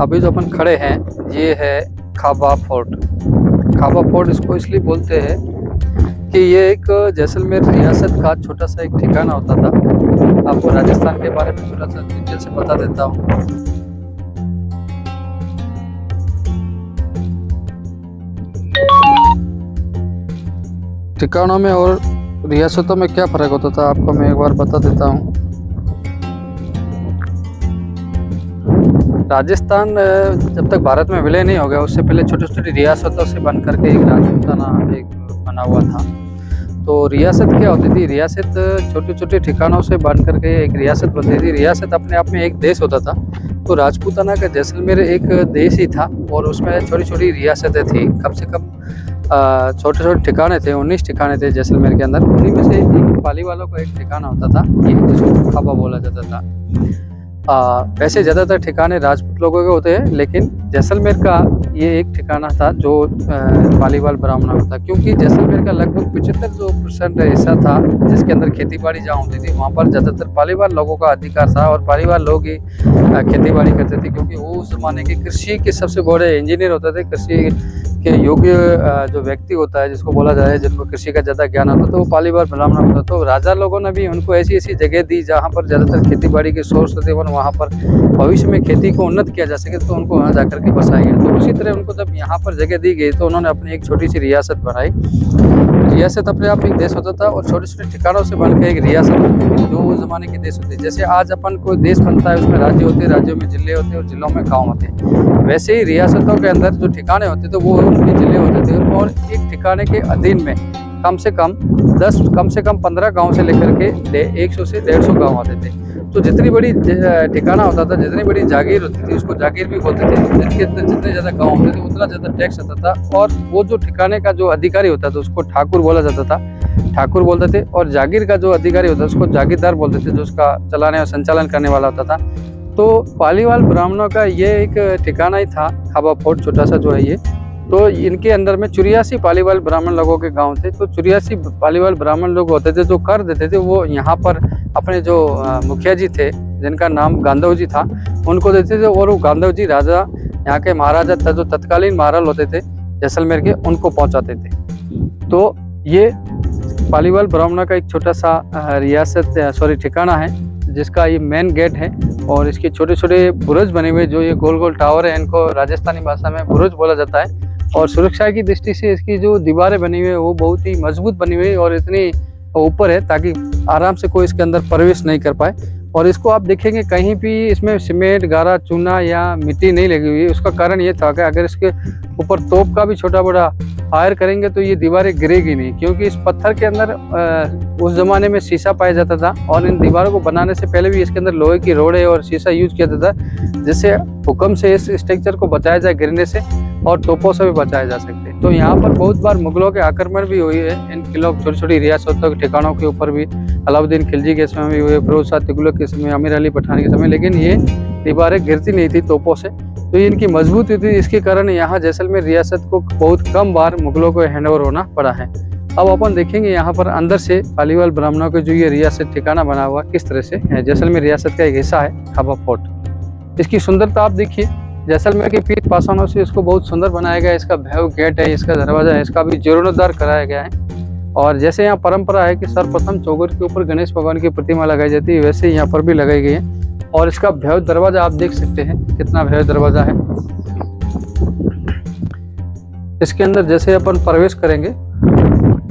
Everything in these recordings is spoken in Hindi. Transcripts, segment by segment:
अभी जो अपन खड़े हैं ये है खाबा फोर्ट। खाबा फोर्ट इसको इसलिए बोलते हैं कि ये एक जैसलमेर रियासत का छोटा सा एक ठिकाना होता था। आपको राजस्थान के बारे में थोड़ा सा डिटेल से बता देता हूँ। ठिकानों में और रियासतों में क्या फ़र्क होता था आपको मैं एक बार बता देता हूँ। राजस्थान जब तक भारत में विलय नहीं हो गया उससे पहले छोटी छोटी रियासतों से बन करके एक राजपूताना एक बना हुआ था। तो रियासत क्या होती थी? रियासत छोटे छोटे ठिकानों से बन करके एक रियासत बनती थी। रियासत अपने आप में एक देश होता था। तो राजपूताना का जैसलमेर एक देश ही था और उसमें छोटी छोटी रियासतें थी। कम से कम छोटे छोटे ठिकाने थे, 19 ठिकाने थे जैसलमेर के अंदर। उन्हीं में से एक पाली वालों का एक ठिकाना होता था ये जिसको खाबा बोला जाता था। वैसे ज़्यादातर ठिकाने राजपूत लोगों के होते हैं, लेकिन जैसलमेर का ये एक ठिकाना था जो पालीवाल ब्राह्मणों का था, क्योंकि जैसलमेर का लगभग 75% हिस्सा था जिसके अंदर खेती बाड़ी जहाँ होती थी वहाँ पर ज़्यादातर पालीवाल लोगों का अधिकार था और पालीवाल लोग ही खेती बाड़ी करते थे, क्योंकि वो उस ज़माने के कृषि के सबसे बड़े इंजीनियर होते थे। कृषि के योग्य जो व्यक्ति होता है जिसको बोला जाए, जिनको कृषि का ज़्यादा ज्ञान होता तो वो पालीवाल ब्राह्मण होता। तो राजा लोगों ने भी उनको ऐसी ऐसी जगह दी जहाँ पर ज़्यादातर खेती बाड़ी के सोर्स होते और वहाँ पर भविष्य में खेती को उन्नत किया जा सके, तो उनको वहाँ जाकर के बसाया गया। तो उसी तरह उनको जब यहाँ पर जगह दी गई तो उन्होंने अपनी एक छोटी सी रियासत बनाई। रियासत अपने आप एक देश होता था और छोटे छोटे ठिकानों से बनकर एक रियासत बनती थी जो उस जमाने के देश होते। जैसे आज अपन कोई देश बनता है उसमें राज्य होते हैं, राज्यों में जिले होते हैं और जिलों में गाँव होते हैं। वैसे ही रियासतों के अंदर जो ठिकाने होते तो वो उनके जिले होते थे और एक ठिकाने के अधीन में कम से कम 15 गाँव से लेकर के 100 से 150 गाँव आते थे। तो जितनी बड़ी ठिकाना होता था, जितनी बड़ी जागीर होती थी उसको जागीर भी बोलते थे। जिनके अंदर जितने ज़्यादा गाँव होते थे उतना ज़्यादा टैक्स आता था। और वो जो ठिकाने का जो अधिकारी होता था उसको ठाकुर बोला जाता था, ठाकुर बोलते थे। और जागीर का जो अधिकारी होता था उसको जागीरदार बोलते थे, जो उसका चलाने और संचालन करने वाला होता था। तो पालीवाल ब्राह्मणों का ये एक ठिकाना ही था खाबा फोर्ट, छोटा सा जो है ये। तो इनके अंदर में 84 पालीवाल ब्राह्मण लोगों के गांव थे। तो 84 पालीवाल ब्राह्मण लोग होते थे जो कर देते थे, वो यहाँ पर अपने जो मुखिया जी थे जिनका नाम गांधव जी था उनको देते थे। और वो गांधव जी राजा यहाँ के महाराजा था जो तत्कालीन महाराज होते थे जैसलमेर के, उनको पहुँचाते थे। तो ये पालीवाल ब्राह्मणों का एक छोटा सा ठिकाना है जिसका ये मेन गेट है। और इसके छोटे छोटे बुरुज बने हुए, जो ये गोल गोल टावर है इनको राजस्थानी भाषा में बुरुज बोला जाता है। और सुरक्षा की दृष्टि से इसकी जो दीवारें बनी हुई है वो बहुत ही मजबूत बनी हुई है और इतनी ऊपर है ताकि आराम से कोई इसके अंदर प्रवेश नहीं कर पाए। और इसको आप देखेंगे कहीं भी इसमें सीमेंट, गारा, चूना या मिट्टी नहीं लगी हुई है। उसका कारण ये था कि अगर इसके ऊपर तोप का भी छोटा बड़ा फायर करेंगे तो ये दीवारें गिरेगी नहीं, क्योंकि इस पत्थर के अंदर उस ज़माने में शीशा पाया जाता था। और इन दीवारों को बनाने से पहले भी इसके अंदर लोहे की रोड़े और शीशा यूज किया जाता था, जिससे भूकंप से इस स्ट्रक्चर को बचाया जाए गिरने से और तोपों से भी बचाया जा सकते। तो यहाँ पर बहुत बार मुगलों के आक्रमण भी हुए हैं इन किलों छोटी छोटी रियासतों के ठिकानों के ऊपर भी। अलाउद्दीन खिलजी के समय भी हुए, फिरोज शाह तुगलक के समय, अमीर अली पठान के समय, लेकिन ये दीवारें गिरती नहीं थी तोपों से। तो ये इनकी मजबूती थी, इसके कारण यहाँ जैसलमेर रियासत को बहुत कम बार मुगलों को हैंडओवर होना पड़ा है। अब अपन देखेंगे यहाँ पर अंदर से पालीवाल ब्राह्मणों के जो ये रियासत ठिकाना बना हुआ किस तरह से है। जैसलमेर रियासत का एक हिस्सा है खाबा फोर्ट। इसकी सुंदरता आप देखिए, जैसलमेर के पीठ पाषाणों से इसको बहुत सुंदर बनाया गया है। इसका भव्य गेट है, इसका दरवाजा है, इसका भी जीर्णोद्धार कराया गया है। और जैसे यहाँ परंपरा है कि सर्वप्रथम चौगर के ऊपर गणेश भगवान की प्रतिमा लगाई जाती है, वैसे यहाँ पर भी लगाई गई है। और इसका भव्य दरवाजा आप देख सकते हैं कितना भव्य दरवाजा है। इसके अंदर जैसे अपन प्रवेश करेंगे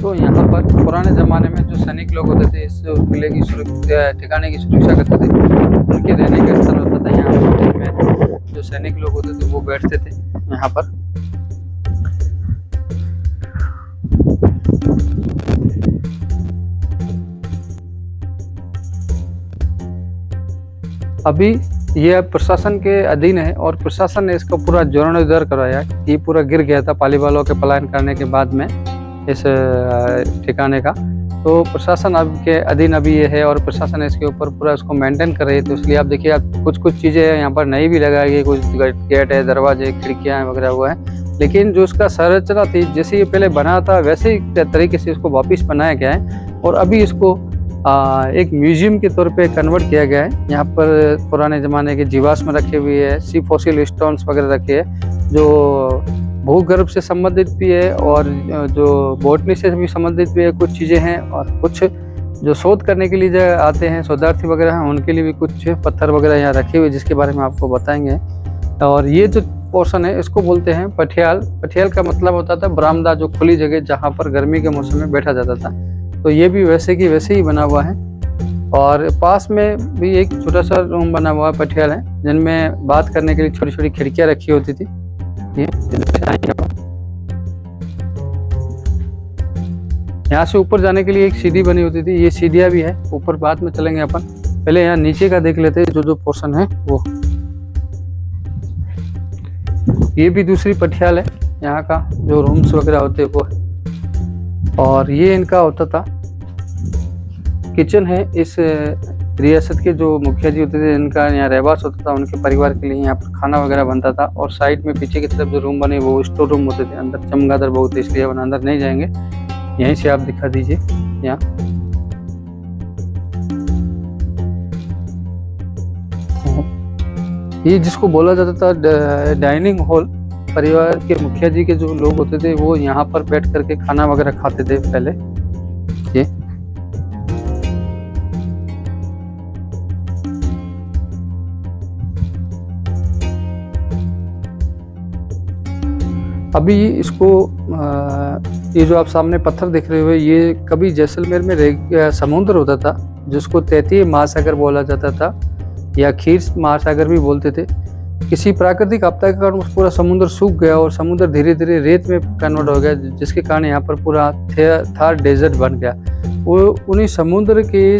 तो यहाँ पर पुराने ज़माने में जो सैनिक लोग होते थे इस किले की ठिकाने की सुरक्षा करते थे, उनके रहने का स्थल होता था। यहाँ में जो सैनिक लोग होते थे वो बैठते थे यहाँ पर। अभी ये प्रशासन के अधीन है और प्रशासन ने इसका पूरा जीर्णोद्धार कराया है। ये पूरा गिर गया था पालीवालों के पलायन करने के बाद में इस ठिकाने का। तो प्रशासन अब के अधीन अभी ये है और प्रशासन इसके ऊपर पूरा इसको मेंटेन कर रही है। तो इसलिए आप देखिए, आप कुछ चीज़ें यहाँ पर नई भी लगाई गई, कुछ गेट है, दरवाजे, खिड़कियाँ वगैरह हुआ है। लेकिन जो उसका संरचना थी जैसे ये पहले बना था वैसे ही तरीके से इसको वापस बनाया गया है। और अभी इसको एक म्यूजियम के तौर पे कन्वर्ट किया गया है। यहाँ पर पुराने ज़माने के जीवाश्म रखे हुए हैं, सी फॉसिल स्टोन्स वगैरह रखे हैं जो भूगर्भ से संबंधित भी है और जो बॉटनी से भी संबंधित भी है कुछ चीज़ें हैं, और कुछ जो शोध करने के लिए जो आते हैं शोधार्थी वगैरह हैं उनके लिए भी कुछ पत्थर वगैरह यहाँ रखे हुए जिसके बारे में आपको बताएंगे। और ये जो पोर्शन है इसको बोलते हैं पटियाल। पटियाल का मतलब होता था बरामदा, जो खुली जगह जहाँ पर गर्मी के मौसम में बैठा जाता था। तो ये भी वैसे की वैसे ही बना हुआ है। और पास में भी एक छोटा सा रूम बना हुआ है पटियाल है, जिनमें बात करने के लिए छोटी छोटी खिड़कियाँ रखी होती थी। ये यहाँ से ऊपर जाने के लिए एक सीढ़ी बनी होती थी, ये सीढ़ियाँ भी है, ऊपर बाद में चलेंगे अपन। पहले यहाँ नीचे का देख लेते हैं जो पोर्शन है वो। ये भी दूसरी पटियाल है, यहाँ का जो रूम्स वगैरह होते हैं वो है। और ये इनका होता था किचन है। इस रियासत के जो मुखिया जी होते थे इनका यहाँ रहवास होता था, उनके परिवार के लिए यहाँ पर खाना वगैरह बनता था। और साइड में पीछे की तरफ जो रूम बने वो स्टोर रूम होते थे। अंदर चमगादड़ बहुत है इसलिए अपन अंदर नहीं जाएंगे, यहीं से आप दिखा दीजिए। यहाँ ये जिसको बोला जाता था डाइनिंग हॉल, परिवार के मुखिया जी के जो लोग होते थे वो यहाँ पर बैठ करके खाना वगैरह खाते थे पहले। ये अभी इसको ये जो आप सामने पत्थर देख रहे हो ये कभी जैसलमेर में समुद्र होता था जिसको तैतीय महासागर बोला जाता था या खीर महासागर भी बोलते थे। किसी प्राकृतिक आपदा के कारण पूरा समुद्र सूख गया और समुद्र धीरे धीरे रेत में कन्वर्ट हो गया, जिसके कारण यहाँ पर पूरा थार डेजर्ट बन गया। वो उन्हीं समुद्र के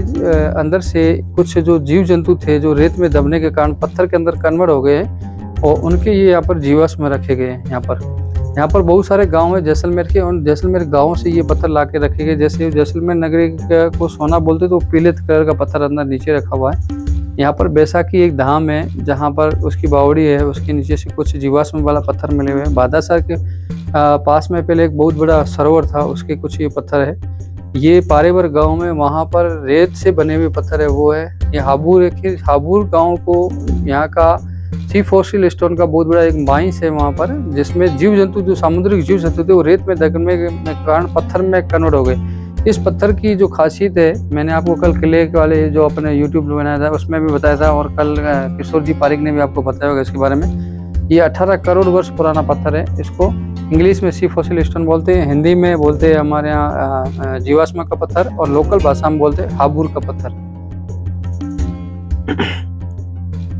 अंदर से कुछ जो जीव जंतु थे जो रेत में दबने के कारण पत्थर के अंदर कन्वर्ट हो गए और उनके ये यहाँ पर जीवाश्म रखे गए हैं। यहाँ पर बहुत सारे गांव है जैसलमेर के, उन जैसलमेर गांवों से ये पत्थर ला के रखे गए। जैसे जैसलमेर नगरी को सोना बोलते तो पीले कलर का पत्थर अंदर नीचे रखा हुआ है। यहाँ पर बैसाखी एक धाम है जहाँ पर उसकी बावड़ी है, उसके नीचे से कुछ जीवाश्म वाला पत्थर मिले हुए हैं। बादासर के पास में पहले एक बहुत बड़ा सरोवर था, उसके कुछ ये पत्थर है। ये पारेवर गांव में वहाँ पर रेत से बने हुए पत्थर है वो है। ये हाबूर गांव को यहाँ का सी फॉसिल स्टोन का बहुत बड़ा एक माइंस है वहाँ पर, जिसमें जीव जंतु जो सामुद्रिक जीव जंतु थे वो रेत में दबने के कारण पत्थर में कन्वर्ट हो गए। इस पत्थर की जो खासियत है मैंने आपको कल किले वाले जो अपने यूट्यूब में बनाया था उसमें भी बताया था, और कल किशोर जी पारिक ने भी आपको बताया होगा इसके बारे में। ये 18 करोड़ वर्ष पुराना पत्थर है। इसको इंग्लिश में सी फॉसिल स्टोन बोलते हैं, हिंदी में बोलते हैं हमारे यहाँ जीवाश्म का पत्थर, और लोकल भाषा में बोलते हैं हाबूर का पत्थर।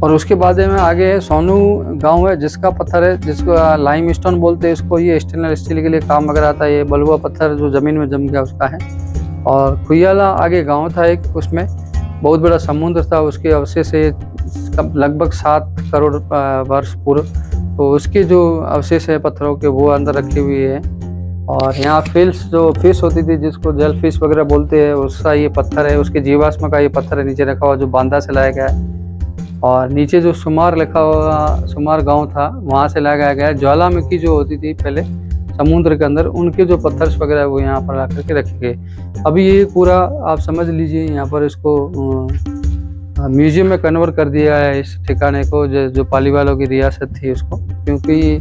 और उसके बाद में आगे है सोनू गांव है जिसका पत्थर है, जिसको लाइम स्टोन बोलते हैं इसको। ये स्टेनलेस स्टील के लिए काम वगैरह आता है। ये बलुआ पत्थर जो जमीन में जम गया उसका है। और खुयाला आगे गांव था एक, उसमें बहुत बड़ा समुद्र था, उसके अवशेष है लगभग 7 करोड़ वर्ष पूर्व। तो उसके जो अवशेष है पत्थरों के वो अंदर रखे हुए हैं। और यहाँ फिश होती थी जिसको जल फिश वगैरह बोलते हैं, उसका ये पत्थर है। उसके जीवाश्म का ये पत्थर है नीचे रखा हुआ जो बांदा से लाया गया है। और नीचे जो सुमार लिखा हुआ सुमार गांव था वहाँ से लगाया गया। ज्वालामुखी जो होती थी पहले समुद्र के अंदर, उनके जो पत्थर वगैरह वो यहाँ पर ला करके रखे गए। अभी ये पूरा आप समझ लीजिए यहाँ पर इसको म्यूजियम में कन्वर्ट कर दिया है इस ठिकाने को, जो पालीवालों की रियासत थी उसको, क्योंकि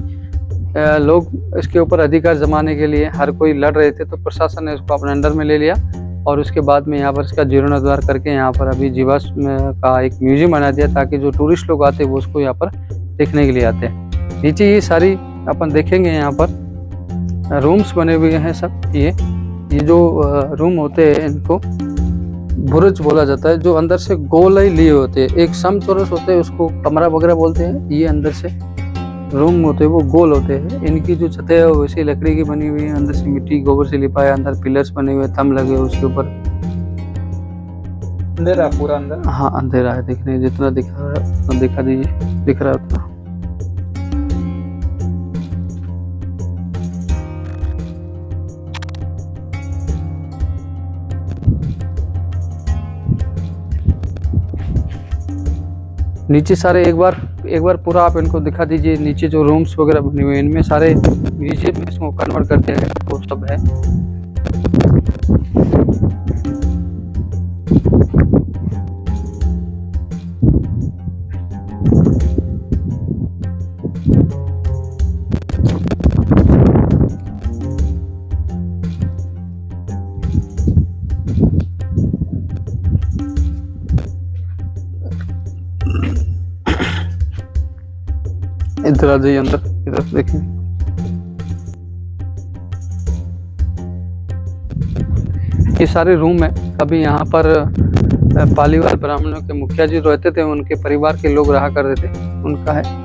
लोग इसके ऊपर अधिकार जमाने के लिए हर कोई लड़ रहे थे, तो प्रशासन ने इसको अपने अंडर में ले लिया। और उसके बाद में यहाँ पर इसका जीर्णोद्धार करके यहाँ पर अभी जीवाश्म का एक म्यूजियम बना दिया, ताकि जो टूरिस्ट लोग आते हैं वो उसको यहाँ पर देखने के लिए आते हैं। नीचे ये सारी अपन देखेंगे यहाँ पर रूम्स बने हुए हैं सब। ये जो रूम होते हैं इनको बुरुज बोला जाता है, जो अंदर से गोल ही लिए होते हैं। एक समचौरस होते हैं उसको कमरा वगैरह बोलते हैं। ये अंदर से रूम होते हैं वो गोल होते हैं। इनकी जो छतें है वो वैसे लकड़ी की बनी हुई है, अंदर से मिट्टी गोबर से लिपा है, अंदर पिलर्स बने हुए, थंब लगे हुए उसके ऊपर। अंधेरा पूरा अंदर? हाँ अंधेरा है, दिखने जितना दिख रहा है उतना दिखा दीजिए, दिख रहा है उतना। नीचे सारे एक बार पूरा आप इनको दिखा दीजिए। नीचे जो रूम्स वगैरह बने हुए हैं इनमें सारे म्यूजियम में इसको कन्वर्ट कर दिया गया, वो सब है। इधर आ जाइए अंदर, इधर देखिए। ये सारे रूम है। अभी यहाँ पर पालीवाल ब्राह्मणों के मुखिया जी रहते थे, उनके परिवार के लोग रहा करते थे, उनका है।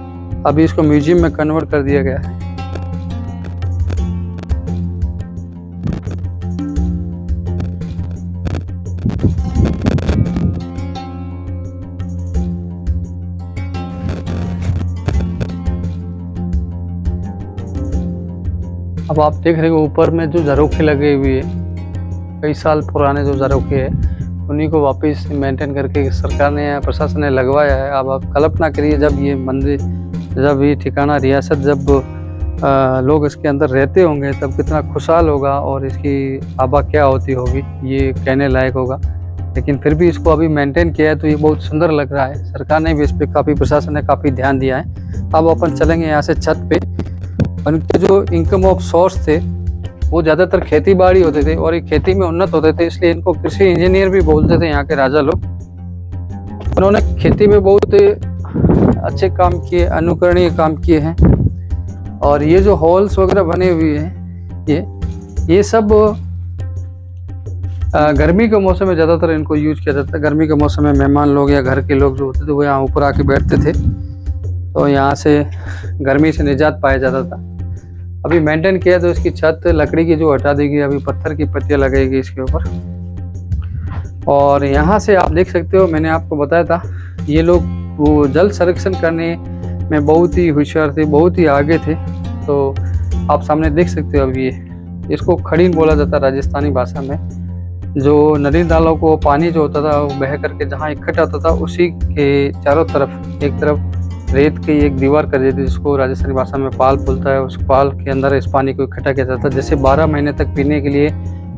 अभी इसको म्यूजियम में कन्वर्ट कर दिया गया है। अब आप देख रहे हो ऊपर में जो झरोखे लगे हुए हैं, कई साल पुराने जो झरोखे हैं, उन्हीं को वापस मेंटेन करके सरकार ने या प्रशासन ने लगवाया है। अब आप कल्पना करिए, जब ये मंदिर, जब ये ठिकाना रियासत, जब लोग इसके अंदर रहते होंगे तब कितना खुशहाल होगा और इसकी आबा क्या होती होगी, ये कहने लायक होगा। लेकिन फिर भी इसको अभी मेंटेन किया है तो ये बहुत सुंदर लग रहा है। सरकार ने भी इस पर काफ़ी, प्रशासन ने काफ़ी ध्यान दिया है। अब अपन चलेंगे यहाँ से छत पे। उनके जो इनकम ऑफ सोर्स थे वो ज़्यादातर खेती बाड़ी होते थे और ये खेती में उन्नत होते थे, इसलिए इनको कृषि इंजीनियर भी बोलते थे यहाँ के राजा लोग। उन्होंने खेती में बहुत अच्छे काम किए, अनुकरणीय काम किए हैं। और ये जो हॉल्स वगैरह बने हुए हैं, ये सब गर्मी के मौसम में ज़्यादातर इनको यूज किया जाता है। गर्मी के मौसम में मेहमान लोग या घर के लोग जो होते थे वो यहाँ ऊपर आके बैठते थे, तो यहाँ से गर्मी से निजात पाया जाता था। अभी मेंटेन किया तो इसकी छत लकड़ी की जो हटा देगी, अभी पत्थर की पत्तियाँ लगेगी इसके ऊपर। और यहाँ से आप देख सकते हो, मैंने आपको बताया था ये लोग वो जल संरक्षण करने में बहुत ही होशियार थे, बहुत ही आगे थे। तो आप सामने देख सकते हो। अभी इसको खड़ीन बोला जाता है राजस्थानी भाषा में। जो नदी नालों को पानी जो होता था वो बह करके जहाँ इकट्ठा होता था, उसी के चारों तरफ एक तरफ रेत की एक दीवार कर देती, जिसको राजस्थानी भाषा में पाल बोलता है। उस पाल के अंदर इस पानी को इकट्ठा किया जाता था, जैसे 12 महीने तक पीने के लिए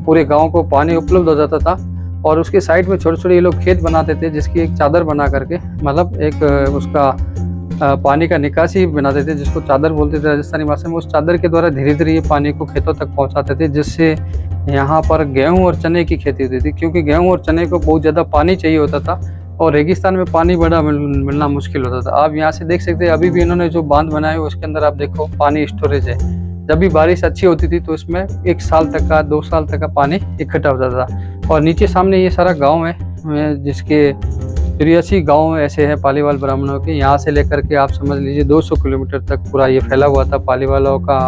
पूरे गांव को पानी उपलब्ध हो जाता था। और उसके साइड में छोटे छोटे ये लोग खेत बनाते थे, जिसकी एक चादर बना करके, मतलब एक उसका पानी का निकासी बनाते थे, जिसको चादर बोलते थे राजस्थानी भाषा में। उस चादर के द्वारा धीरे धीरे ये पानी को खेतों तक पहुँचाते थे, जिससे यहाँ पर गेहूँ और चने की खेती होती थी, क्योंकि गेहूँ और चने को बहुत ज़्यादा पानी चाहिए होता था और रेगिस्तान में पानी बड़ा मिलना मुश्किल होता था। आप यहाँ से देख सकते हैं, अभी भी इन्होंने जो बांध बनाए उसके अंदर आप देखो पानी स्टोरेज है। जब भी बारिश अच्छी होती थी तो इसमें 1 साल तक का, 2 साल तक का पानी इकट्ठा हो जाता था। और नीचे सामने ये सारा गांव है, जिसके 83 गांव ऐसे हैं पालीवाल ब्राह्मणों के। यहाँ से लेकर के आप समझ लीजिए 200 किलोमीटर तक पूरा ये फैला हुआ था। पालीवालों का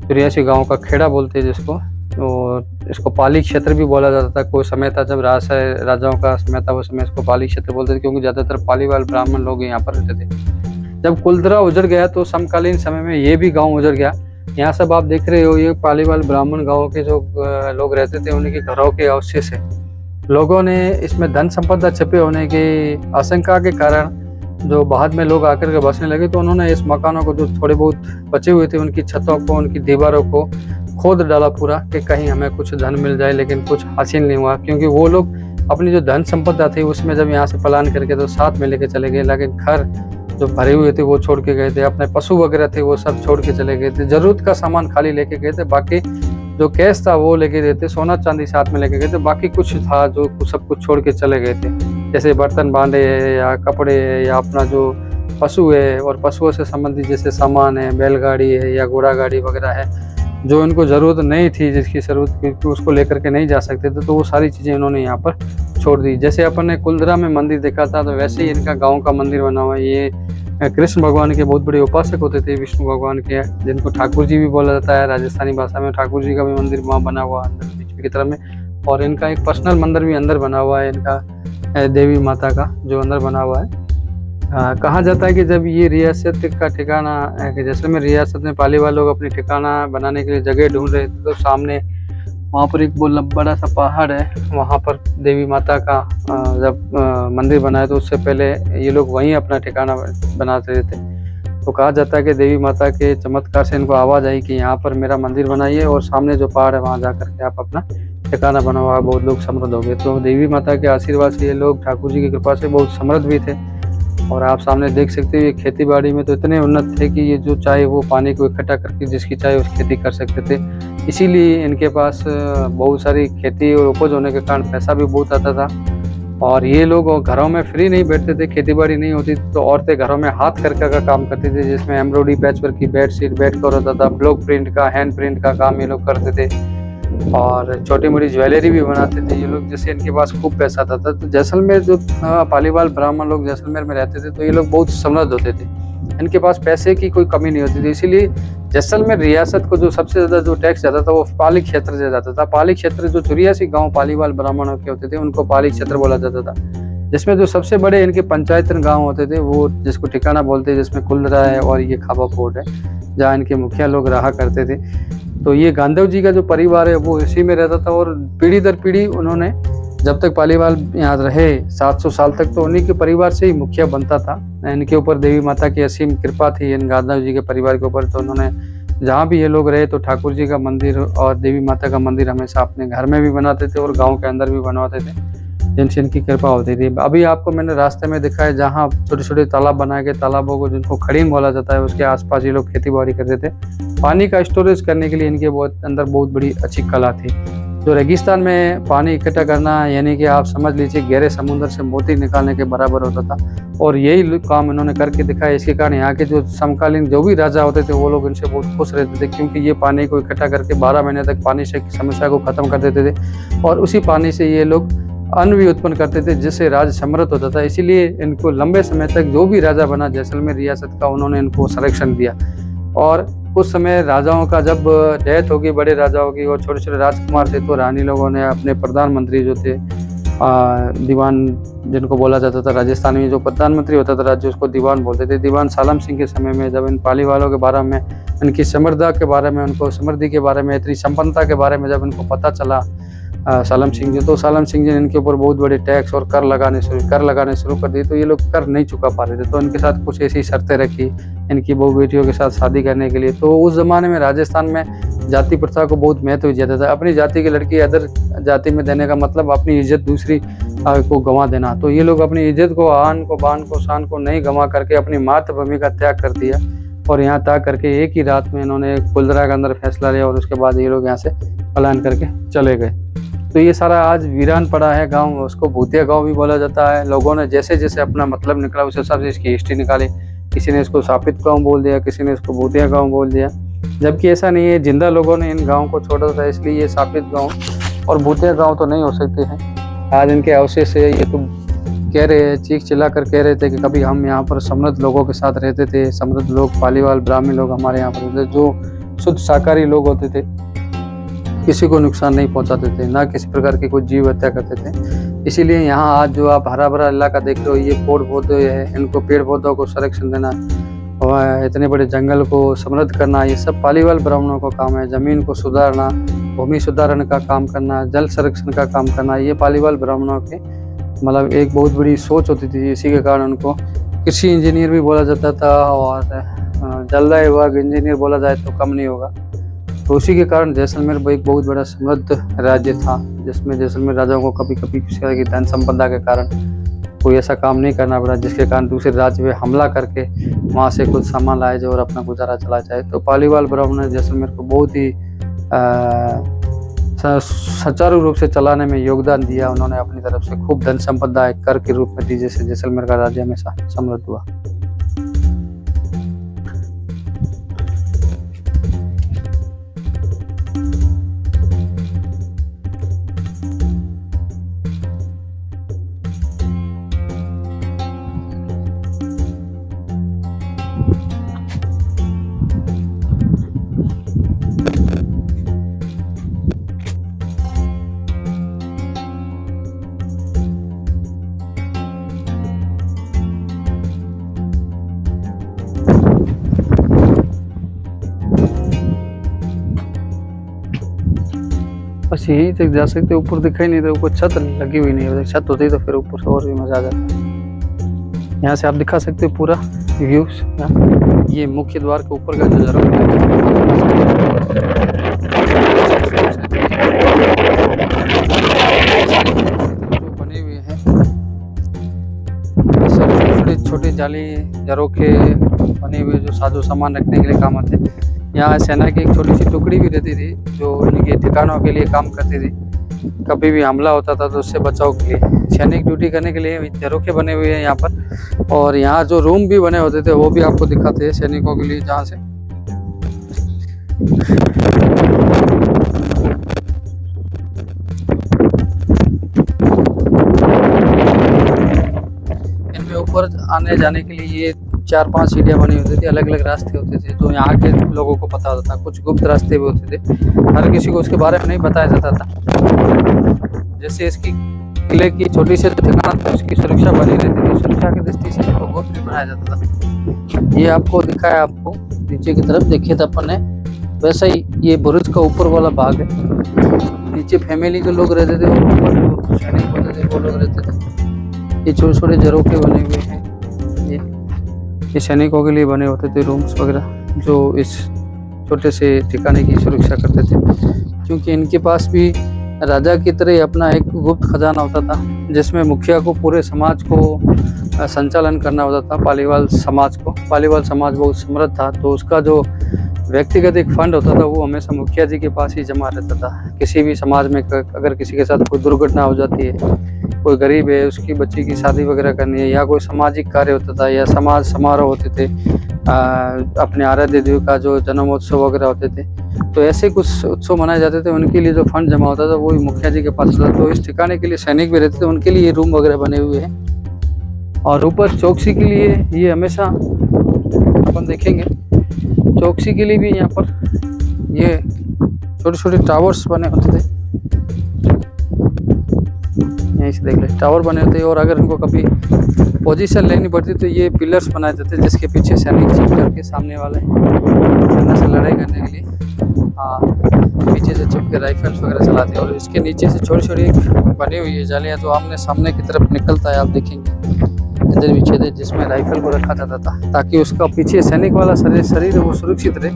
83 गाँव का खेड़ा बोलते हैं जिसको, और इसको पाली क्षेत्र भी बोला जाता था। कोई समय था जब राजाओं का समय था, उस समय इसको पाली क्षेत्र बोलते थे, क्योंकि ज़्यादातर पालीवाल ब्राह्मण लोग यहाँ पर रहते थे। जब कुलदरा उजड़ गया तो समकालीन समय में ये भी गांव उजड़ गया। यहाँ सब आप देख रहे हो, ये पालीवाल ब्राह्मण गाँव के जो लोग रहते थे, उनके घरों के अवशेष है। लोगों ने इसमें धन संपदा छिपे होने की आशंका के कारण जो बाद में लोग आकर के बसने लगे, तो उन्होंने इस मकानों को, जो थोड़े बहुत बचे हुए थे, उनकी छतों को, उनकी दीवारों को खोद डाला पूरा, कि कहीं हमें कुछ धन मिल जाए। लेकिन कुछ हासिल नहीं हुआ, क्योंकि वो लोग अपनी जो धन संपदा थी उसमें जब यहाँ से पलायन करके तो साथ में लेके चले गए, लेकिन घर जो भरे हुए थे वो छोड़ के गए थे, अपने पशु वगैरह थे वो सब छोड़ के चले गए थे, जरूरत का सामान खाली लेके गए थे, बाकी जो कैश था वो लेके गए थे, सोना चांदी साथ में लेके गए थे, बाकी कुछ था जो सब कुछ छोड़ के चले गए थे, जैसे बर्तन बांधे है या कपड़े है या अपना जो पशु है और पशुओं से संबंधित जैसे सामान है, बैलगाड़ी है या घोड़ा गाड़ी वगैरह है, जो इनको ज़रूरत नहीं थी, जिसकी ज़रूरत क्योंकि उसको लेकर के नहीं जा सकते थे, तो वो सारी चीज़ें इन्होंने यहाँ पर छोड़ दी। जैसे अपन ने कुलदरा में मंदिर देखा था, तो वैसे ही इनका गांव का मंदिर बना हुआ है। ये कृष्ण भगवान के बहुत बड़े उपासक होते थे, विष्णु भगवान के, जिनको ठाकुर जी भी बोला जाता है राजस्थानी भाषा में। ठाकुर जी का भी मंदिर वहाँ बना हुआ है अंदर बीच की तरफ में, और इनका एक पर्सनल मंदिर भी अंदर बना हुआ है, इनका देवी माता का जो अंदर बना हुआ है। कहा जाता है कि जब ये रियासत का ठिकाना, जैसलमेर रियासत में पालीवाल लोग अपनी ठिकाना बनाने के लिए जगह ढूंढ रहे थे, तो सामने वहाँ पर एक बड़ा सा पहाड़ है, वहाँ पर देवी माता का जब मंदिर बनाया तो उससे पहले ये लोग वहीं अपना ठिकाना बनाते थे। तो कहा जाता है कि देवी माता के चमत्कार से इनको आवाज़ आई कि यहाँ पर मेरा मंदिर बनाइए और सामने जो पहाड़ है वहाँ जा करके आप अपना ठिकाना बनवा, बहुत लोग समृद्ध हो गए। तो देवी माता के आशीर्वाद से ये लोग ठाकुर जी की कृपा से बहुत समृद्ध भी थे। और आप सामने देख सकते हो ये खेती बाड़ी में तो इतने उन्नत थे कि ये जो चाहे वो पानी को इकट्ठा करके जिसकी चाहे उस खेती कर सकते थे। इसीलिए इनके पास बहुत सारी खेती और उपज होने के कारण पैसा भी बहुत आता था। और ये लोग घरों में फ्री नहीं बैठते थे, खेती बाड़ी नहीं होती तो औरतें घरों में हाथ करके का काम करती थी, जिसमें एम्ब्रॉयडरी, पैचवर्क की बेडशीट, बेड कवर होता था, ब्लॉक प्रिंट का, हैंड प्रिंट का काम ये लोग करते थे और छोटी मोटी ज्वेलरी भी बनाते थे ये लोग, जिससे इनके पास खूब पैसा आता था। तो जैसलमेर जो पालीवाल ब्राह्मण लोग जैसलमेर में रहते थे तो ये लोग बहुत समृद्ध होते थे, इनके पास पैसे की कोई कमी नहीं होती थी। इसीलिए जैसलमेर रियासत को जो सबसे ज़्यादा जो टैक्स जाता था वो पाली क्षेत्र से जाता था। पाली क्षेत्र जो 84 गाँव पालीवाल ब्राह्मणों के होते थे उनको पाली क्षेत्र बोला जाता था, जिसमें जो सबसे बड़े इनके पंचायतन गाँव होते थे वो जिसको ठिकाना बोलते हैं, जिसमें कुलरा है और ये खाबा फोर्ट है जहाँ इनके मुखिया लोग रहा करते थे। तो ये गांधव जी का जो परिवार है वो इसी में रहता था और पीढ़ी दर पीढ़ी उन्होंने जब तक पालीवाल यहाँ रहे 700 साल तक तो उन्हीं के परिवार से ही मुखिया बनता था। इनके ऊपर देवी माता की असीम कृपा थी इन गांधव जी के परिवार के ऊपर। तो उन्होंने जहाँ भी ये लोग रहे तो ठाकुर जी का मंदिर और देवी माता का मंदिर हमेशा अपने घर में भी बनाते थे और गाँव के अंदर भी बनवाते थे, जिनसे इनकी कृपा होती थी। अभी आपको मैंने रास्ते में दिखाया जहाँ छोटे छोटे तालाब बनाए गए, तालाबों को जिनको खड़ीम बोला जाता है, उसके आसपास ये लोग खेती बाड़ी करते थे। पानी का स्टोरेज करने के लिए इनके अंदर बहुत बड़ी अच्छी कला थी। जो रेगिस्तान में पानी इकट्ठा करना यानी कि आप समझ लीजिए गहरे समुद्र से मोती निकालने के बराबर होता था और यही काम इन्होंने करके दिखाया। इसके कारण यहाँ के जो समकालीन जो भी राजा होते थे वो लोग इनसे बहुत खुश रहते थे, क्योंकि ये पानी को इकट्ठा करके 12 महीने तक पानी से समस्या को खत्म कर देते थे और उसी पानी से ये लोग अन्न भी उत्पन्न करते थे, जिससे राज्य समृद्ध होता था। इसीलिए इनको लंबे समय तक जो भी राजा बना जैसलमेर रियासत का, उन्होंने इनको संरक्षण दिया। और उस समय राजाओं का जब डेथ होगी, बड़े राजाओं की और छोटे छोटे राजकुमार थे, तो रानी लोगों ने अपने प्रधानमंत्री जो थे दीवान जिनको बोला जाता था, राजस्थान में जो प्रधानमंत्री होता था राज्य उसको दीवान बोलते थे। दीवान सालम सिंह के समय में जब इन पालीवालों के बारे में, इनकी समृद्धता के बारे में, उनको समृद्धि के बारे में, इतनी संपन्नता के बारे में जब इनको पता चला सालम सिंह जी, तो सालम सिंह जी ने इनके ऊपर बहुत बड़े टैक्स और कर लगाने शुरू कर दिए। तो ये लोग कर नहीं चुका पा रहे थे, तो इनके साथ कुछ ऐसी शर्तें रखी इनकी बहु बेटियों के साथ शादी करने के लिए। तो उस ज़माने में राजस्थान में जाति प्रथा को बहुत महत्व दिया जाता था। अपनी जाति की लड़की अदर जाति में देने का मतलब अपनी इज्जत दूसरी को गंवा देना। तो ये लोग अपनी इज्जत को, आन को, बान को, शान को नहीं गंवा करके अपनी मातृभूमि का त्याग कर दिया और यहाँ तक करके एक ही रात में इन्होंने कुलदरा के अंदर फैसला लिया और उसके बाद ये लोग यहाँ से पलायन करके चले गए। तो ये सारा आज वीरान पड़ा है गांव, उसको भूतिया गांव भी बोला जाता है। लोगों ने जैसे जैसे अपना मतलब निकला उस हिसाब से इसकी हिस्ट्री निकाली। किसी ने इसको शापित गांव बोल दिया, किसी ने इसको भूतिया गांव बोल दिया, जबकि ऐसा नहीं है। जिंदा लोगों ने इन गाँव को छोड़ा था, इसलिए ये शापित गाँव और भूतिया गाँव तो नहीं हो सकते हैं। आज इनके अवशेष है। ये तो कह रहे हैं, चीख चिल्ला कर कह रहे थे कि कभी हम यहाँ पर समृद्ध लोगों के साथ रहते थे। समृद्ध लोग, पालीवाल ब्राह्मण लोग हमारे यहाँ पर रहते थे, जो शुद्ध शाकाहारी लोग होते थे, किसी को नुकसान नहीं पहुंचाते थे, ना किसी प्रकार की कोई जीव हत्या करते थे। इसीलिए यहाँ आज जो आप हरा भरा इलाका देख रहे हो, ये पेड़ पौधे हैं, इनको पेड़ पौधों को संरक्षण देना और इतने बड़े जंगल को समृद्ध करना, ये सब पालीवाल ब्राह्मणों का काम है। जमीन को सुधारना, भूमि सुधारण का काम करना, जल संरक्षण का काम करना, ये पालीवाल ब्राह्मणों के मतलब एक बहुत बड़ी सोच होती थी। इसी के कारण उनको कृषि इंजीनियर भी बोला जाता था और जलदाय विभाग इंजीनियर बोला जाए तो कम नहीं होगा। तो उसी के कारण जैसलमेर एक बहुत बड़ा समृद्ध राज्य था, जिसमें जैसलमेर राजाओं को कभी कभी किसी तरह की धन संपदा के कारण कोई ऐसा काम नहीं करना पड़ा जिसके कारण दूसरे राज्य में हमला करके वहाँ से कुछ सामान लाए जाए और अपना गुजारा चला जाए। तो पालीवाल ब्राह्मण ने जैसलमेर को बहुत ही सुचारू रूप से चलाने में योगदान दिया। उन्होंने अपनी तरफ से खूब धन संपदा कर के रूप में दी, जिससे जैसलमेर का राज्य हमेशा समृद्ध हुआ। बस यही तक जा सकते, ऊपर दिखाई नहीं था, ऊपर छत लगी हुई नहीं है। छत होती तो फिर ऊपर से और भी मजा आ जाता। यहाँ से आप दिखा सकते हो पूरा व्यू। ये मुख्य द्वार के ऊपर का नजारा जो बने हुए हैं, सब छोटे छोटे जाली झरोखे बने हुए जो साजो सामान रखने के लिए काम आते हैं। यहाँ सेना की एक छोटी सी टुकड़ी भी रहती थी जो इनके ठिकानों के लिए काम करती थी। कभी भी हमला होता था तो उससे बचाव के लिए सैनिक ड्यूटी करने के लिए झरोखे बने हुए हैं यहाँ पर। और यहाँ जो रूम भी बने होते थे वो भी आपको दिखाते हैं सैनिकों के लिए, जहाँ से इनमें ऊपर आने जाने के लिए ये 4-5 सीढ़ियाँ बनी होती थी, अलग अलग रास्ते होते थे जो यहाँ के लोगों को पता होता था। कुछ गुप्त रास्ते भी होते थे, हर किसी को उसके बारे में नहीं बताया जाता था। जैसे इसकी किले की छोटी सी ठिकाना था, उसकी सुरक्षा बनी रहती थी, सुरक्षा की दृष्टि से इसको गोत्र भी बनाया जाता था। ये आपको दिखाया, आपको नीचे की तरफ देखिए था अपन ने, वैसा ही ये बुरुज का ऊपर वाला भाग है। नीचे फैमिली के लोग रहते थे और ऊपर जो सैनिक होते थे वो लोग रहते थे। ये छोटे छोटे झरोखे बने हुए हैं, ये सैनिकों के लिए बने होते थे रूम्स वगैरह, जो इस छोटे से ठिकाने की सुरक्षा करते थे। क्योंकि इनके पास भी राजा की तरह अपना एक गुप्त खजाना होता था, जिसमें मुखिया को पूरे समाज को संचालन करना होता था। पालीवाल समाज बहुत समृद्ध था, तो उसका जो व्यक्तिगत एक फंड होता था वो हमेशा मुखिया जी के पास ही जमा रहता था। किसी भी समाज में अगर किसी के साथ कोई दुर्घटना हो जाती है, कोई गरीब है, उसकी बच्ची की शादी वगैरह करनी है, या कोई सामाजिक कार्य होता था, या समाज समारोह होते थे, अपने आराध्य देव का जो जन्मोत्सव वगैरह होते थे, तो ऐसे कुछ उत्सव मनाए जाते थे। उनके लिए जो फंड जमा होता था वो भी मुखिया जी के पास होता था। तो इस ठिकाने के लिए सैनिक भी रहते थे, उनके लिए रूम वगैरह बने हुए हैं। और ऊपर चौकसी के लिए ये हमेशा अपन देखेंगे, चौकसी के लिए भी यहाँ पर ये छोटे छोटे टावर्स बने होते थे। यहीं से देख ले, टावर बने होते हैं। और अगर इनको कभी पोजीशन लेनी पड़ती तो ये पिलर्स बनाए जाते जिसके पीछे सैनिक छिप करके सामने वाले सेना से लड़ाई करने के लिए पीछे से छिप के राइफल्स वगैरह चलाते हैं। और इसके नीचे से छोटी छोटी बनी हुई है जालियाँ जो आमने सामने की तरफ निकलता है, आप देखेंगे इधर भी छेद है जिसमें राइफल को रखा जाता था, ताकि उसका पीछे सैनिक वाला शरीर वो सुरक्षित रहे।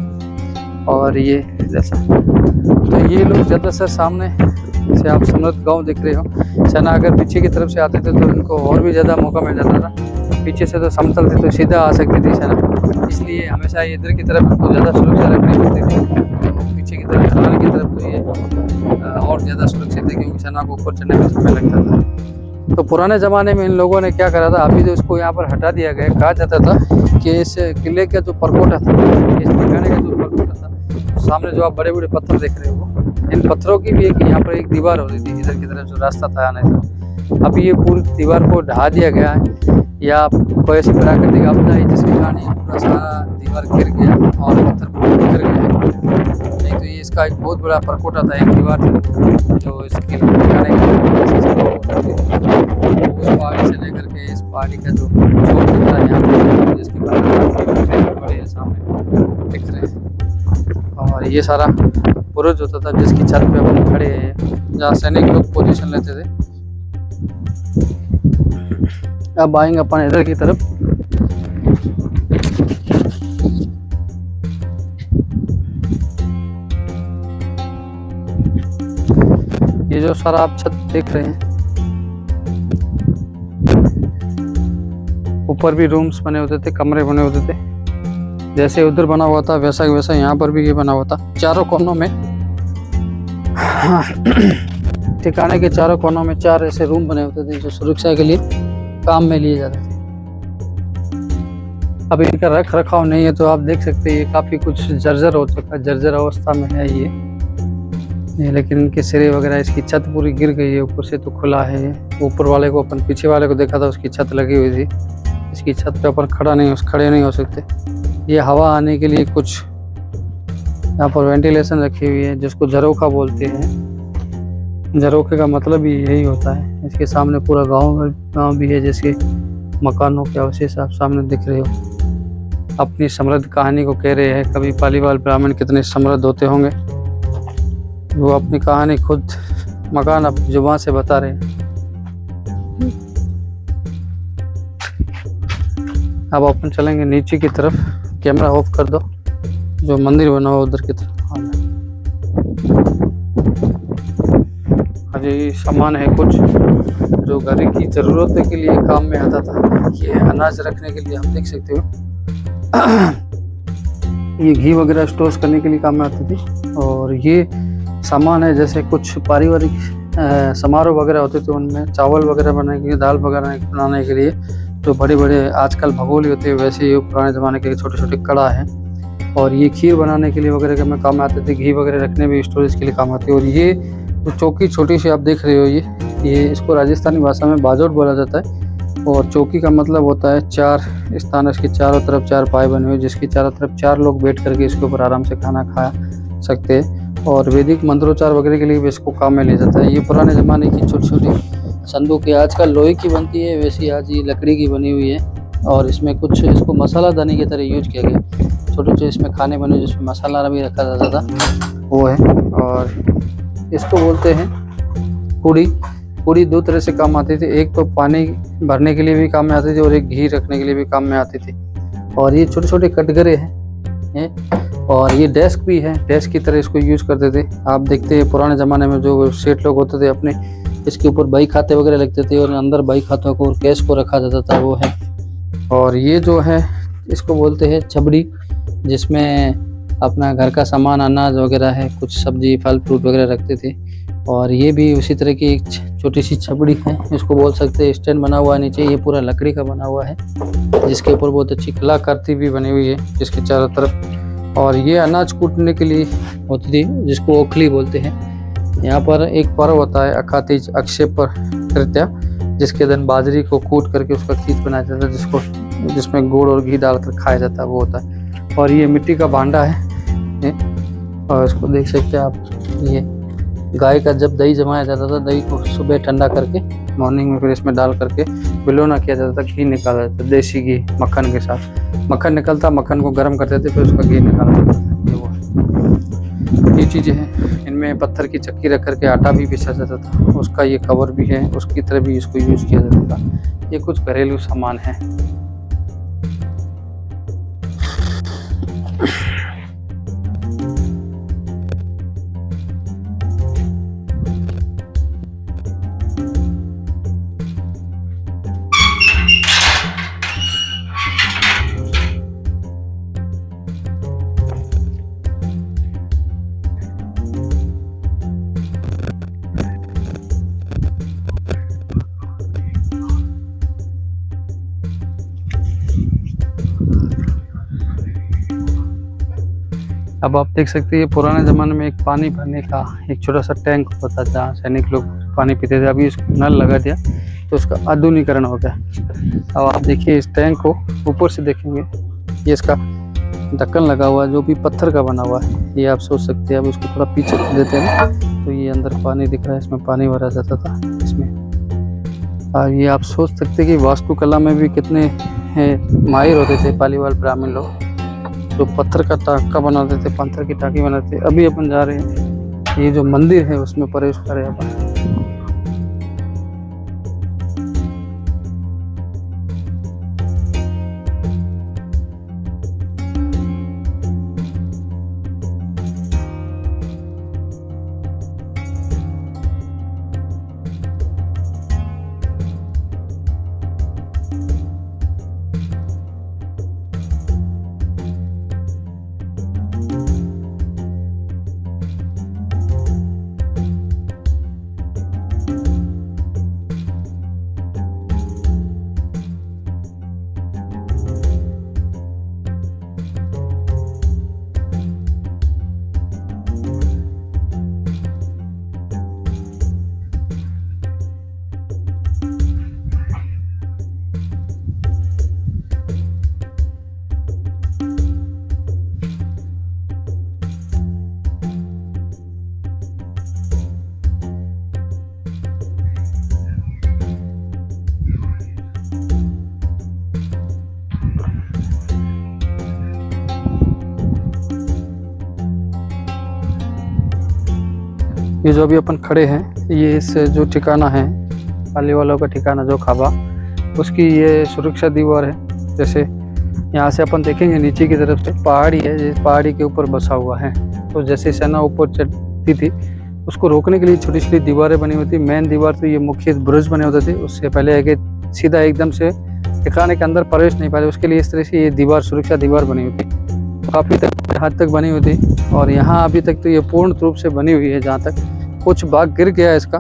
और ये जैसा तो ये लोग ज़्यादातर सामने से आप समृद्ध गांव दिख रहे हो। सेना अगर पीछे की तरफ से आते थे तो इनको और भी ज़्यादा मौका मिल जाता था। पीछे से तो समतल थे तो सीधा आ सकती थी सेना, इसलिए हमेशा इधर की तरफ इनको ज़्यादा सुरक्षा रखनी पड़ती थी। पीछे की तरफ ढलान की तरफ तो ये और ज़्यादा सुरक्षित थे, क्योंकि सेना को ऊपर चढ़ने में समय लगता था। तो पुराने ज़माने में इन लोगों ने क्या करा था, अभी तो इसको यहाँ पर हटा दिया गया। कहा जाता था कि इस किले का जो परकोटा था, इस ठिकाने का जो परकोटा था, सामने जो आप बड़े बड़े पत्थर देख रहे हो, इन पत्थरों की भी एक यहाँ पर एक दीवार होती थी इधर की तरफ जो रास्ता था आने का। अभी ये पूरी दीवार को ढहा दिया गया है, या कोई ऐसी प्राकृतिक आपदा है जिसके कारण ये पूरा सारा दीवार गिर गया और पत्थर पूरा गिर गया। नहीं तो ये इसका एक बहुत बड़ा परकोटा था, एक दीवार थी जो इसके ठिकाने उस पहाड़ी से लेकर के इस पहाड़ी का जो छोर दिख रहा है यहाँ पर, जिसके बड़े सामने दिख रहे हैं। और ये सारा बुरुज होता था जिसकी छत पे अपन खड़े हैं, जहाँ सैनिक लोग पोजीशन लेते थे। अब आएंगे अपन इधर की तरफ। ये जो सारा आप छत देख रहे हैं, ऊपर भी रूम्स बने होते थे, कमरे बने होते थे। जैसे उधर बना हुआ था वैसा वैसा यहाँ पर भी ये बना हुआ था। चारों कोनों में ठिकाने के चारों कोनों में 4 ऐसे रूम बने होते थे जो सुरक्षा के लिए काम में लिए जाते थे। अब इनका रख रखाव नहीं है, तो आप देख सकते हैं ये काफ़ी कुछ जर्जर हो चुका है, जर्जर अवस्था में है ये। लेकिन इनके सिरे वगैरह, इसकी छत पूरी गिर गई है, ऊपर से तो खुला है। ऊपर वाले को अपन पीछे वाले को देखा था, उसकी छत लगी हुई थी। इसकी छत पे अपन खड़े नहीं हो सकते। ये हवा आने के लिए कुछ यहाँ पर वेंटिलेशन रखी हुई है, जिसको झरोखा बोलते हैं। झरोखे का मतलब ही यही होता है। इसके सामने पूरा गांव भी है, जिसके मकानों के अवशेष आप सामने दिख रहे हो। अपनी समृद्ध कहानी को कह रहे हैं। कभी पालीवाल ब्राह्मण कितने समृद्ध होते होंगे, वो अपनी कहानी खुद मकान अपनी जुबान से बता रहे हैं। अब अपन चलेंगे नीचे की तरफ। कैमरा ऑफ कर दो, जो मंदिर बना हुआ उधर की तरफ। अजय सामान है कुछ जो घर की ज़रूरत के लिए काम में आता था। ये अनाज रखने के लिए आप देख सकते हो। ये घी वगैरह स्टोर करने के लिए काम में आती थी। और ये सामान है जैसे कुछ पारिवारिक समारोह वगैरह होते थे, उनमें चावल वगैरह बनाने के लिए, दाल वगैरह बनाने के लिए जो बड़े बड़े आजकल भगोली होते हैं, वैसे ये पुराने ज़माने के छोटे छोटे कड़ा हैं। और ये खीर बनाने के लिए वगैरह के में काम आते थे, घी वगैरह रखने में स्टोरेज के लिए काम आती है। और ये जो चौकी छोटी सी आप देख रहे हो, ये इसको राजस्थानी भाषा में बाजोट बोला जाता है। और चौकी का मतलब होता है 4 स्थान, इसके चारों तरफ 4 पाए बने हुए, जिसके चारों तरफ 4 लोग बैठ करके इसके ऊपर आराम से खाना खा सकते हैं। और वैदिक मंत्रोच्चार वगैरह के लिए भी इसको काम में लिया जाता है। ये पुराने ज़माने की छोटी छोटी संदूक है, आजकल लोहे की बनती है, वैसी आज ये लकड़ी की बनी हुई है। और इसमें कुछ इसको मसाला दानी की तरह यूज किया गया। छोटे छोटे इसमें खाने बने जिसमें मसाला भी रखा जाता था, वो है। और इसको बोलते हैं पूड़ी। पूड़ी 2 तरह से काम आती थी, एक तो पानी भरने के लिए भी काम में आती थी और एक घी रखने के लिए भी काम में आती थी। और ये छोटे छोटे कटघरे हैं। और ये डेस्क भी है, डेस्क की तरह इसको यूज करते थे। आप देखते हैं पुराने ज़माने में जो सेठ लोग होते थे, अपने इसके ऊपर बही खाते वगैरह लगते थे और अंदर बही खातों को और कैश को रखा जाता था, वो है। और ये जो है इसको बोलते हैं छबड़ी, जिसमें अपना घर का सामान अनाज वगैरह है, कुछ सब्जी फल फ्रूट वगैरह रखते थे। और ये भी उसी तरह की एक छोटी सी छबड़ी है, इसको बोल सकते हैं। स्टैंड बना हुआ है नीचे, ये पूरा लकड़ी का बना हुआ है, जिसके ऊपर बहुत अच्छी कलाकृति भी बनी हुई है जिसके चारों तरफ। और ये अनाज कूटने के लिए होती थी, जिसको ओखली बोलते हैं। यहाँ पर एक पर्व होता है अखा तीज, अक्षय तृतीया, जिसके दिन बाजरी को कूट करके उसका खीर बनाया जाता है, जिसमें गुड़ और घी डालकर खाया जाता है, वो होता है। और ये मिट्टी का भांडा है। और इसको देख सकते हैं आप, ये गाय का जब दही जमाया जाता था, दही को सुबह ठंडा करके मॉर्निंग में फिर इसमें डाल करके बिलोना किया जाता था, घी निकाला जाता था, देसी घी मक्खन के साथ। मक्खन निकलता, मक्खन को गर्म करते थे, फिर उसका घी निकाला जाता था। ये वो है, ये चीज़ें हैं। इनमें पत्थर की चक्की रख करके आटा भी पीसा जाता था, उसका ये कवर भी है, उसकी तरह भी इसको यूज किया जाता था। ये कुछ घरेलू सामान है। अब आप देख सकते हैं पुराने ज़माने में एक पानी भरने का एक छोटा सा टैंक होता था, जहाँ सैनिक लोग पानी पीते थे। अभी इसको नल लगा दिया तो उसका आधुनिकीकरण हो गया। अब आप देखिए इस टैंक को ऊपर से देखेंगे, ये इसका ढक्कन लगा हुआ है जो भी पत्थर का बना हुआ है। ये आप सोच सकते हैं, अब इसको थोड़ा पीछे देते हैं तो ये अंदर पानी दिख रहा है, इसमें पानी भरा जाता था इसमें। ये आप सोच सकते हैं कि वास्तुकला में भी कितने माहिर होते थे पालीवाल ब्राह्मण लोग, जो पत्थर का टाँका बनाते थे, पत्थर की टाँकी बनाते थे। अभी अपन जा रहे हैं, ये जो मंदिर है उसमें प्रवेश करें अपन। ये जो अभी अपन खड़े हैं, ये इस जो ठिकाना है पाली वालों का ठिकाना जो खाबा, उसकी ये सुरक्षा दीवार है। जैसे यहाँ से अपन देखेंगे नीचे की तरफ से पहाड़ी है, जिस पहाड़ी के ऊपर बसा हुआ है। तो जैसे सेना ऊपर चढ़ती थी उसको रोकने के लिए छोटी छोटी दीवारें बनी होती। मेन दीवार तो ये मुख्य बुरुज बने होते थे, उससे पहले है कि सीधा एकदम से ठिकाने के अंदर प्रवेश नहीं पाते, उसके लिए इस तरह से ये दीवार, सुरक्षा दीवार बनी होती, काफ़ी हद तक बनी होती। और यहाँ अभी तक तो ये पूर्ण रूप से बनी हुई है। जहाँ तक कुछ भाग गिर गया है इसका,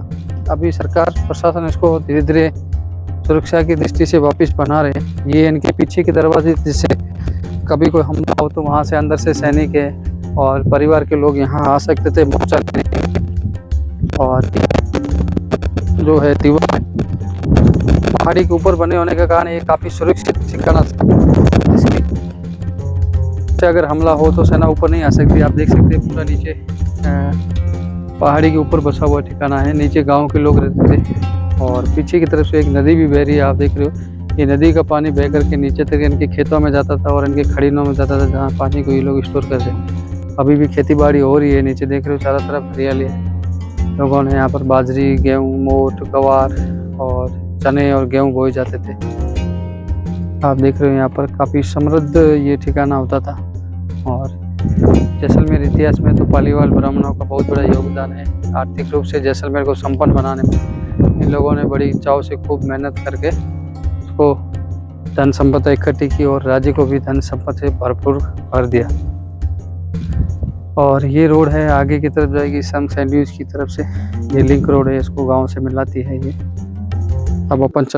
अभी सरकार प्रशासन इसको धीरे धीरे सुरक्षा की दृष्टि से वापस बना रहे हैं। ये इनके पीछे के दरवाजे, जिससे कभी कोई हमला हो तो वहाँ से अंदर से सैनिक है और परिवार के लोग यहाँ आ सकते थे मोर्चा लेने। और जो है दीवार पहाड़ी के ऊपर बने होने के कारण ये काफ़ी सुरक्षित ठिकाना था, जिसकी अगर हमला हो तो सेना ऊपर नहीं आ सकती। आप देख सकते हैं पूरा नीचे पहाड़ी के ऊपर बसा हुआ ठिकाना है, नीचे गांव के लोग रहते थे। और पीछे की तरफ से एक नदी भी बह रही है, आप देख रहे हो। ये नदी का पानी बह करके नीचे तक इनके खेतों में जाता था और इनके खड़ीनों में जाता था, जहाँ पानी को ये लोग स्टोर करते। अभी भी खेती बाड़ी हो रही है, नीचे देख रहे हो चारों तरफ हरियाली है। लोगों ने यहाँ पर बाजरी, गेहूँ, मोट, गवार और चने और गेहूँ बोए जाते थे। आप देख रहे हो यहाँ पर काफ़ी समृद्ध ये ठिकाना होता था। और जैसलमेर इतिहास में तो पालीवाल ब्राह्मणों का बहुत बड़ा योगदान है। आर्थिक रूप से जैसलमेर को संपन्न बनाने में इन लोगों ने बड़ी चाव से खूब मेहनत करके उसको धन संपत्ति इकट्ठी की और राज्य को भी धन संपत्ति से भरपूर भर दिया। और ये रोड है आगे की तरफ जाएगी संत सैंडविच की तरफ से, ये लिंक रोड है, इसको गांव से मिलाती है ये। अब अपन चल